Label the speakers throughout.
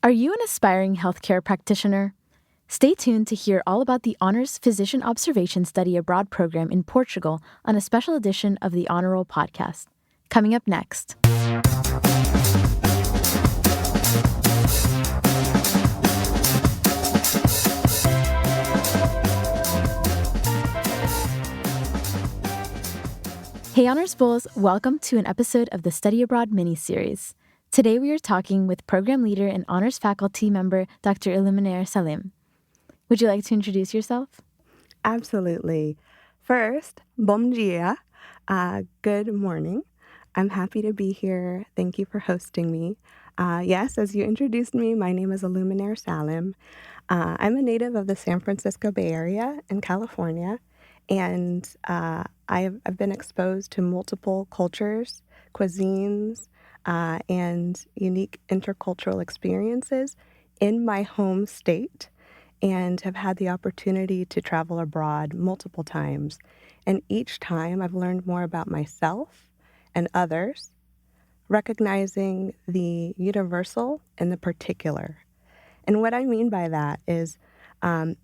Speaker 1: Are you an aspiring healthcare practitioner? Stay tuned to hear all about the Honors Physician Observation Study Abroad program in Portugal on a special edition of the Honor Roll podcast. Coming up next. Hey Honors Bulls, welcome to an episode of the Study Abroad mini-series. Today we are talking with Program Leader and Honors Faculty Member Dr. Ulluminair Salim. Would you like to introduce yourself?
Speaker 2: Absolutely. First, bom dia. Good morning. I'm happy to be here. Thank you for hosting me. Yes, as you introduced me, my name is Ulluminair Salim. I'm a native of the San Francisco Bay Area in California, and I've been exposed to multiple cultures, cuisines, and unique intercultural experiences in my home state, and have had the opportunity to travel abroad multiple times. And each time I've learned more about myself and others, recognizing the universal and the particular. And what I mean by that is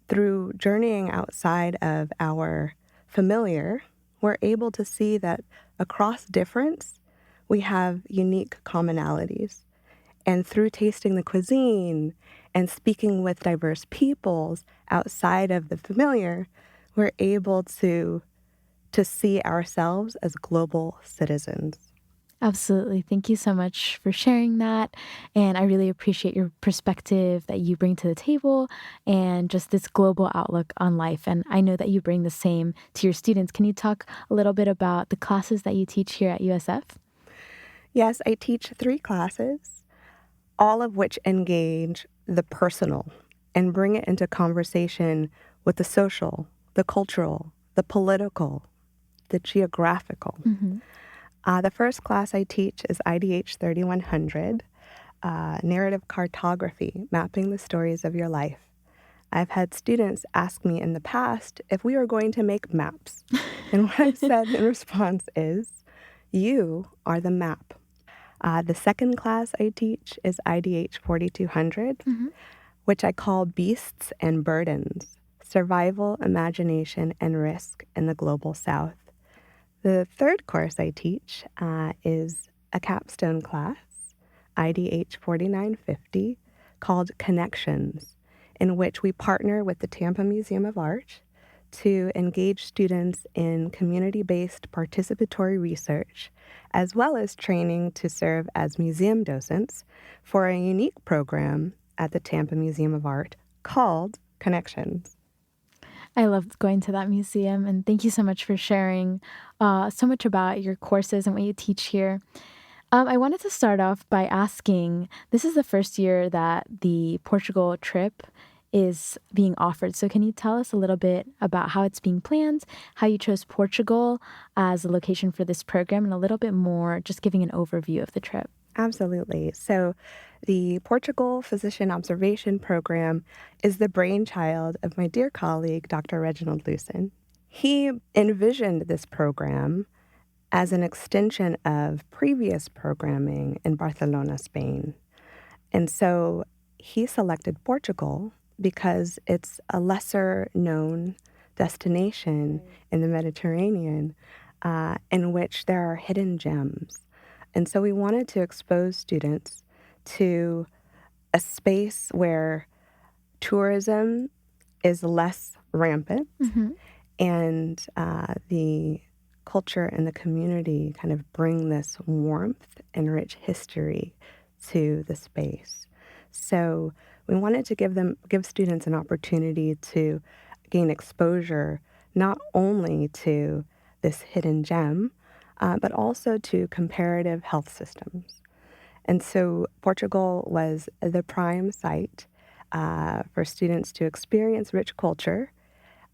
Speaker 2: through journeying outside of our familiar, we're able to see that across difference, we have unique commonalities. And through tasting the cuisine and speaking with diverse peoples outside of the familiar, we're able to see ourselves as global citizens.
Speaker 1: Absolutely. Thank you so much for sharing that. And I really appreciate your perspective that you bring to the table and just this global outlook on life. And I know that you bring the same to your students. Can you talk a little bit about the classes that you teach here at USF?
Speaker 2: Yes, I teach 3 classes, all of which engage the personal and bring it into conversation with the social, the cultural, the political, the geographical.
Speaker 1: Mm-hmm.
Speaker 2: The first class I teach is IDH 3100, Narrative Cartography, Mapping the Stories of Your Life. I've had students ask me in the past if we were going to make maps. And what I've said in response is, you are the map. The second class I teach is IDH 4200,
Speaker 1: Mm-hmm.
Speaker 2: which I call Beasts and Burdens, Survival, Imagination, and Risk in the Global South. The third course I teach is a capstone class, IDH 4950, called Connections, in which we partner with the Tampa Museum of Art to engage students in community-based participatory research, as well as training to serve as museum docents for a unique program at the Tampa Museum of Art called Connections.
Speaker 1: I loved going to that museum, and thank you so much for sharing so much about your courses and what you teach here. I wanted to start off by asking, this is the first year that the Portugal trip is being offered. So can you tell us a little bit about how it's being planned, how you chose Portugal as a location for this program, and a little bit more, just giving an overview of the trip?
Speaker 2: Absolutely. So the Portugal Physician Observation program is the brainchild of my dear colleague, Dr. Reginald Lucen. He envisioned this program as an extension of previous programming in Barcelona, Spain. And so he selected Portugal because it's a lesser-known destination in the Mediterranean in which there are hidden gems. And so we wanted to expose students to a space where tourism is less rampant,
Speaker 1: Mm-hmm.
Speaker 2: and the culture and the community kind of bring this warmth and rich history to the space. So we wanted to give students an opportunity to gain exposure not only to this hidden gem, but also to comparative health systems. And so Portugal was the prime site for students to experience rich culture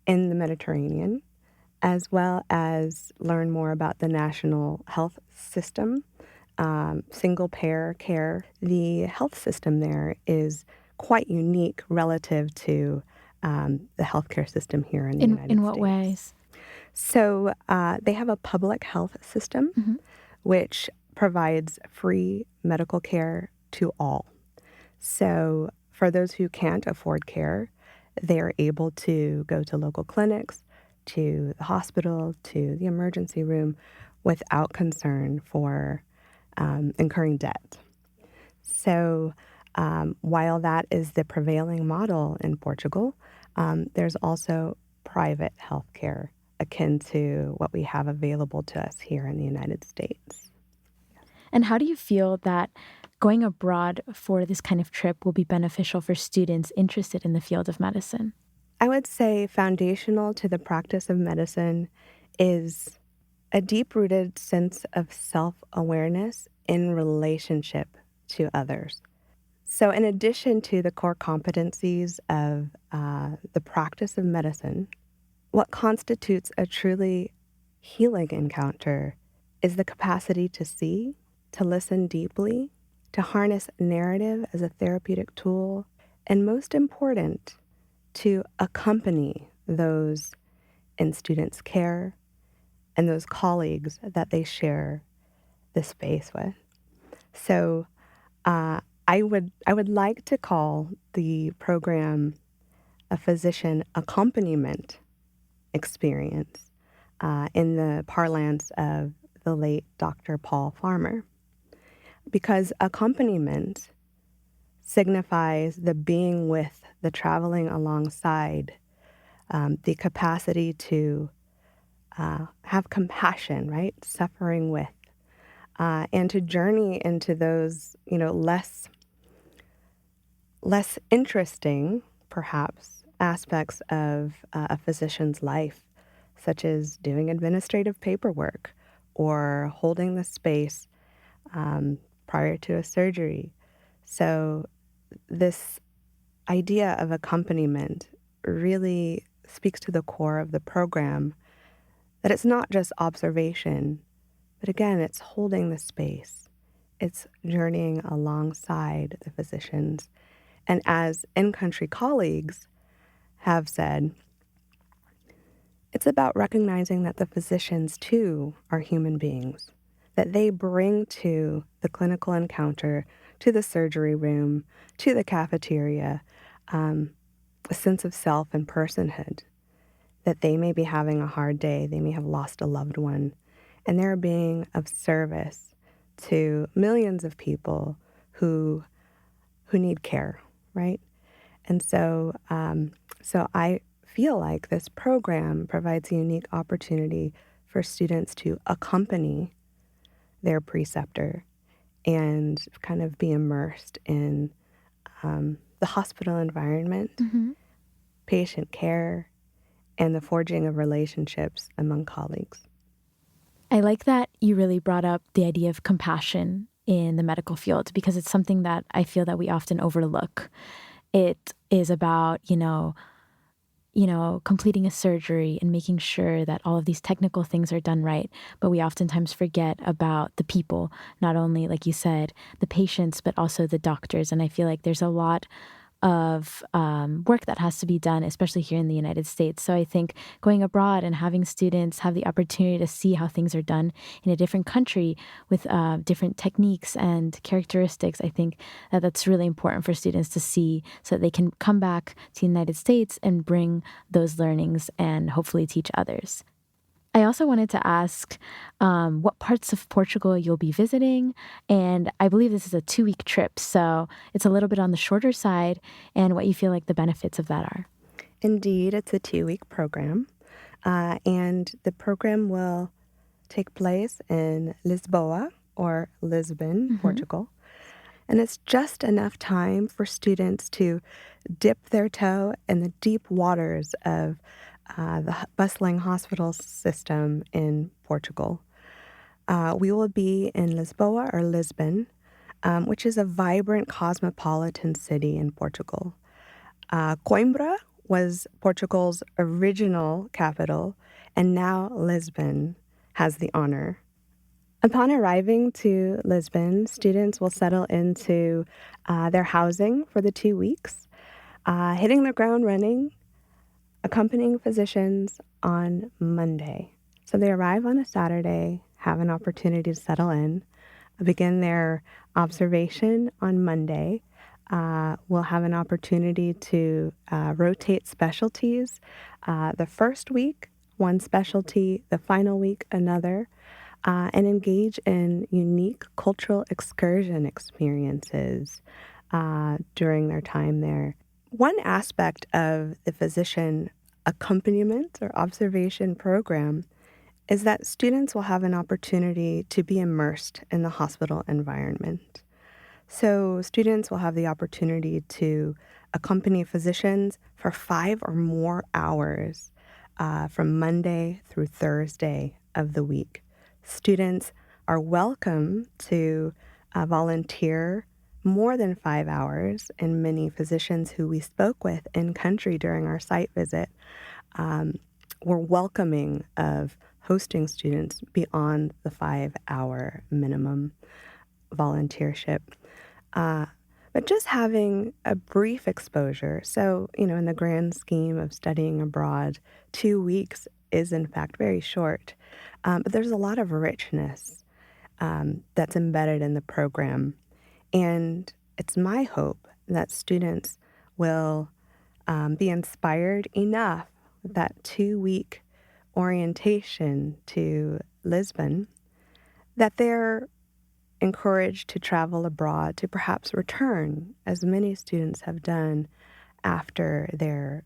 Speaker 2: in the Mediterranean, as well as learn more about the national health system, single-payer care. The health system there is quite unique relative to the healthcare system here in the United States.
Speaker 1: In what ways?
Speaker 2: So they have a public health system,
Speaker 1: Mm-hmm.
Speaker 2: which provides free medical care to all. So for those who can't afford care, they are able to go to local clinics, to the hospital, to the emergency room without concern for incurring debt. So while that is the prevailing model in Portugal, there's also private healthcare akin to what we have available to us here in the United States.
Speaker 1: And how do you feel that going abroad for this kind of trip will be beneficial for students interested in the field of medicine?
Speaker 2: I would say foundational to the practice of medicine is a deep rooted sense of self awareness in relationship to others. So, in addition to the core competencies of the practice of medicine, what constitutes a truly healing encounter is the capacity to see, to listen deeply, to harness narrative as a therapeutic tool, and most important, to accompany those in students' care and those colleagues that they share the space with. So I would like to call the program a physician accompaniment experience in the parlance of the late Dr. Paul Farmer, because accompaniment signifies the being with, the traveling alongside, the capacity to have compassion, right? Suffering with, and to journey into those, less interesting, perhaps, aspects of a physician's life, such as doing administrative paperwork or holding the space prior to a surgery. So, this idea of accompaniment really speaks to the core of the program, that it's not just observation, but again, it's holding the space. It's journeying alongside the physicians. And as in country colleagues have said, it's about recognizing that the physicians too are human beings, that they bring to the clinical encounter, to the surgery room, to the cafeteria, a sense of self and personhood, that they may be having a hard day, they may have lost a loved one, and they're being of service to millions of people who need care, right? And so I feel like this program provides a unique opportunity for students to accompany their preceptor and kind of be immersed in the hospital environment,
Speaker 1: Hmm.
Speaker 2: patient care, and the forging of relationships among colleagues.
Speaker 1: I like that you really brought up the idea of compassion in the medical field because it's something that I feel that we often overlook. It is about, completing a surgery and making sure that all of these technical things are done right. But we oftentimes forget about the people, not only, like you said, the patients, but also the doctors. And I feel like there's a lot of work that has to be done, especially here in the United States. So I think going abroad and having students have the opportunity to see how things are done in a different country with different techniques and characteristics, I think that that's really important for students to see so that they can come back to the United States and bring those learnings and hopefully teach others. I also wanted to ask what parts of Portugal you'll be visiting. And I believe this is a 2-week trip, so it's a little bit on the shorter side, and what you feel like the benefits of that are.
Speaker 2: Indeed, it's a 2-week program, and the program will take place in Lisboa or Lisbon,
Speaker 1: Hmm.
Speaker 2: Portugal. And it's just enough time for students to dip their toe in the deep waters of the bustling hospital system in Portugal. We will be in Lisboa or Lisbon, which is a vibrant cosmopolitan city in Portugal. Coimbra was Portugal's original capital, and now Lisbon has the honor. Upon arriving to Lisbon, students will settle into their housing for the 2 weeks, hitting the ground running, accompanying physicians on Monday. So they arrive on a Saturday, have an opportunity to settle in, begin their observation on Monday, we'll have an opportunity to rotate specialties. The first week, one specialty, the final week, another, and engage in unique cultural excursion experiences during their time there. One aspect of the physician accompaniment or observation program is that students will have an opportunity to be immersed in the hospital environment. So students will have the opportunity to accompany physicians for 5 or more hours from Monday through Thursday of the week. Students are welcome to volunteer more than 5 hours, and many physicians who we spoke with in country during our site visit were welcoming of hosting students beyond the 5-hour minimum volunteership. But just having a brief exposure. So, in the grand scheme of studying abroad, 2 weeks is in fact very short. But there's a lot of richness that's embedded in the program. And it's my hope that students will be inspired enough that 2-week orientation to Lisbon, that they're encouraged to travel abroad, to perhaps return, as many students have done after their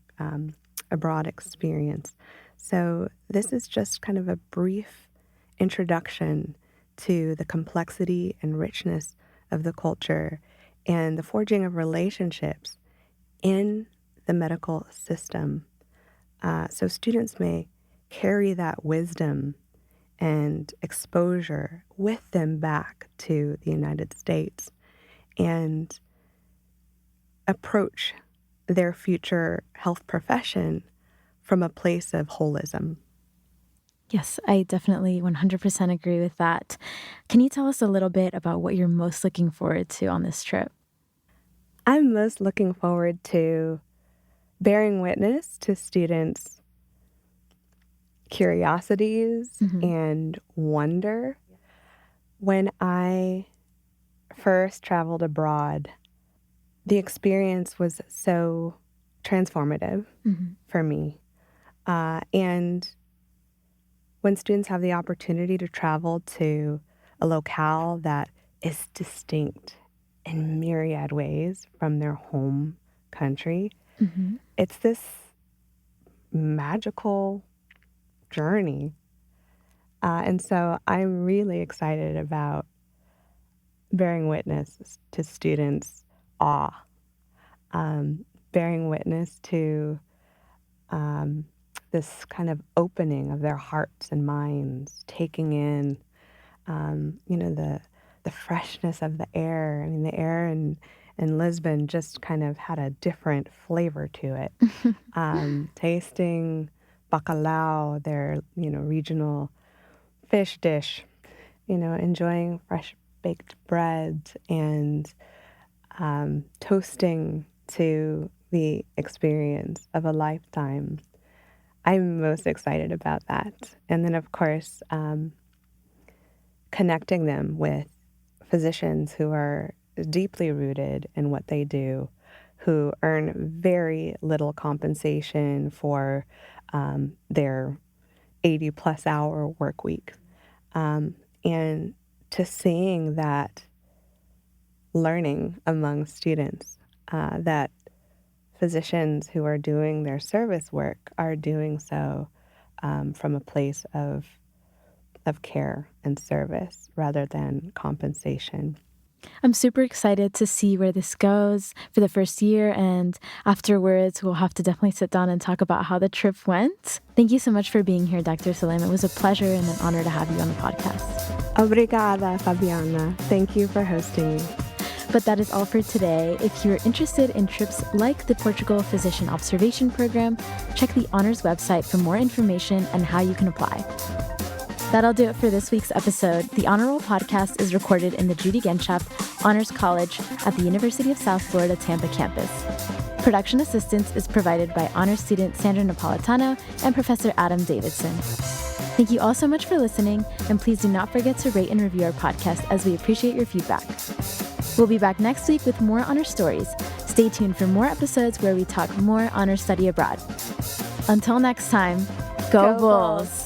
Speaker 2: abroad experience. So this is just kind of a brief introduction to the complexity and richness of the culture and the forging of relationships in the medical system. So students may carry that wisdom and exposure with them back to the United States and approach their future health profession from a place of holism.
Speaker 1: Yes, I definitely 100% agree with that. Can you tell us a little bit about what you're most looking forward to on this trip?
Speaker 2: I'm most looking forward to bearing witness to students' curiosities and wonder. When I first traveled abroad, the experience was so transformative for me. And when students have the opportunity to travel to a locale that is distinct in myriad ways from their home country, it's this magical journey. And so I'm really excited about bearing witness to students' awe, bearing witness to this kind of opening of their hearts and minds, taking in, the freshness of the air. I mean, the air in Lisbon just kind of had a different flavor to it. Tasting bacalhau, their, regional fish dish, enjoying fresh baked bread and toasting to the experience of a lifetime. I'm most excited about that. And then, of course, connecting them with physicians who are deeply rooted in what they do, who earn very little compensation for their 80-plus hour work week. And to seeing that learning among students, that physicians who are doing their service work are doing so from a place of care and service rather than compensation.
Speaker 1: I'm super excited to see where this goes for the first year, and afterwards we'll have to definitely sit down and talk about how the trip went. Thank you so much for being here, Dr. Salim. It was a pleasure and an honor to have you on the podcast.
Speaker 2: Obrigada, Fabiana. Thank you for hosting me.
Speaker 1: But that is all for today. If you're interested in trips like the Portugal Physician Observation Program, check the Honors website for more information and how you can apply. That'll do it for this week's episode. The Honor Roll podcast is recorded in the Judy Genshaft Honors College at the University of South Florida Tampa campus. Production assistance is provided by honors student Sandra Napolitano and Professor Adam Davidson. Thank you all so much for listening, and please do not forget to rate and review our podcast as we appreciate your feedback. We'll be back next week with more honor stories. Stay tuned for more episodes where we talk more honor study abroad. Until next time, go Bulls!